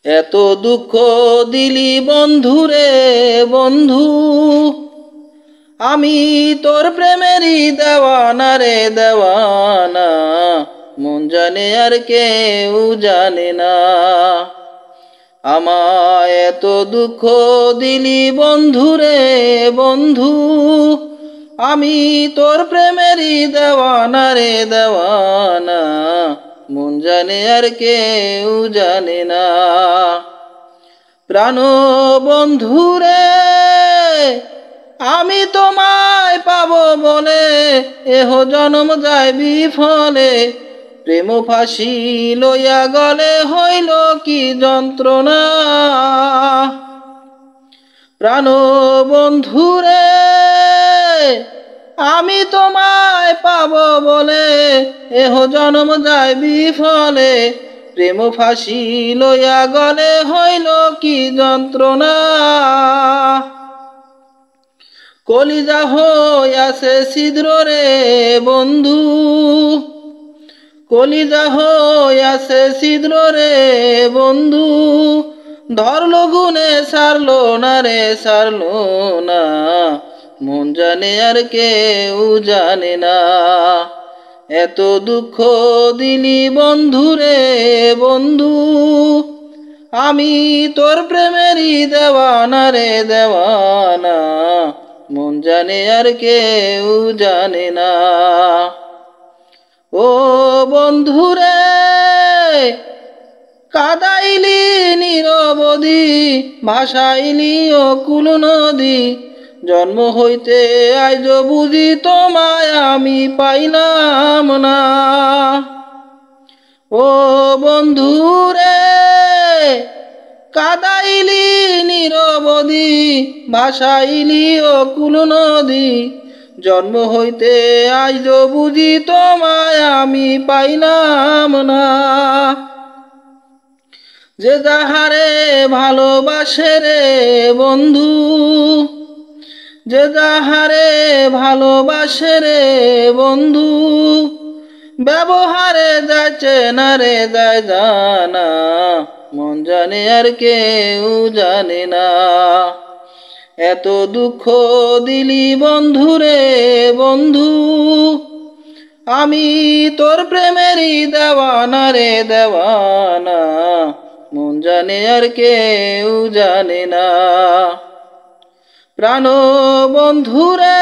এত দুঃখ দিলি বন্ধুরে বন্ধু, আমি তোর প্রেমেরই দেওয়ানা রে দেওয়ানা, মন জানে আর কেউ জানে না। আমায় এত দুঃখ দিলি বন্ধুরে বন্ধু, আমি তোর প্রেমেরই দেওয়ানা রে দেওয়ানা, মন জানে আর কেউ জানে না। প্রাণ বন্ধুরে আমি তোমায় পাবো বলে, এহ জনম যায় বিফলে, প্রেম ফাঁসি লইয়া গলে হইল কি যন্ত্রণা। প্রাণ বন্ধুরে আমি তোমায় পাবো বলে, এহ জনম যায় বিফলে, প্রেম ফাঁসি লইয়া গলে হইল কি যন্ত্রণা। কলিজা হইয়াছে ছিদ্র রে বন্ধু, কলিজা হইয়াছে ছিদ্র রে বন্ধু, ধরলো গুনে সারলো না রে সারলো না, মন জানে আর কেউ জানে না। এত দুঃখ দিলি বন্ধু রে বন্ধু, আমি তোর প্রেমেরই দেওয়ানা রে দেওয়ানা, মন জানে আর কেউ জানে না। ও বন্ধুরে কাদাইলি নিরবধি, ভাসাইলি অকুল নদী, জন্ম হইতে আইজ বুঝি তোমায় আমি পাইলাম না। ও বন্ধুরে কাদাইলি নিরবধি, ভাসাইলি অকুল নদী, জন্ম হইতে আইজ বুঝি তোমায় আমি পাইলাম না। যে যাহারে ভালোবাসে রে বন্ধু, যে যাহারে ভালোবাসে রে বন্ধু, ব্যবহারে যাচ্ছে না রে যায় জানা, মন জানে আর কেউ জানে না। এত দুঃখ দিলি বন্ধু রে বন্ধু, আমি তোর প্রেমেরই দেওয়ানা রে দেওয়ানা, মন জানে আর কেউ জানে না। প্রাণ বন্ধুরে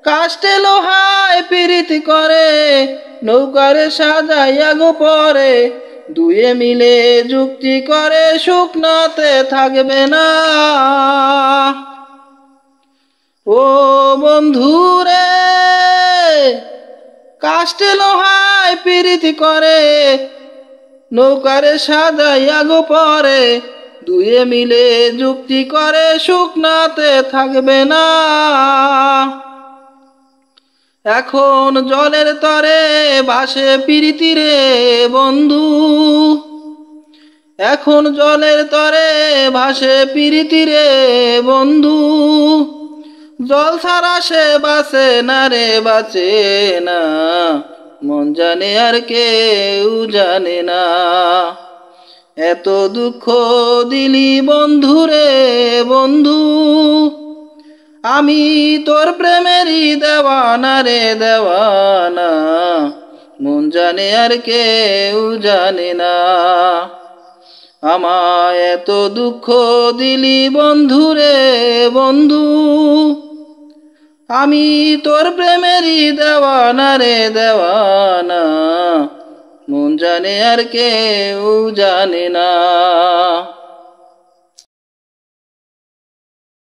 কাষ্টে লোহায় প্রীতি করে, নৌকারে সাজাইয়া গো পরে, দুয়ে মিলে যুক্তি করে শুকনাতে থাকবে না। ও বন্ধুরে কাষ্টে লোহায় প্রীতি করে, নৌকারে সাজাইয়া গো পরে, দুয়ে মিলে যুক্তি করে শুকনাতে থাকবে না। এখন জলের তরে ভাসে প্রীতি রে বন্ধু, এখন জলের তরে ভাসে প্রীতি রে বন্ধু, জল ছাড়া সে বাঁচে না রে বাঁচে না, মন জানে আর কেউ জানে না। এত দুঃখ দিলি বন্ধু রে বন্ধু, আমি তোর প্রেমেরই দেওয়ানা রে দেওয়ানা, মন জানে আর কেউ জানে না। আমায় এত দুঃখ দিলি বন্ধু রে বন্ধু, আমি তোর প্রেমেরই দেওয়ানা রে দেওয়ানা, মন জানে আর কেউ জানে না।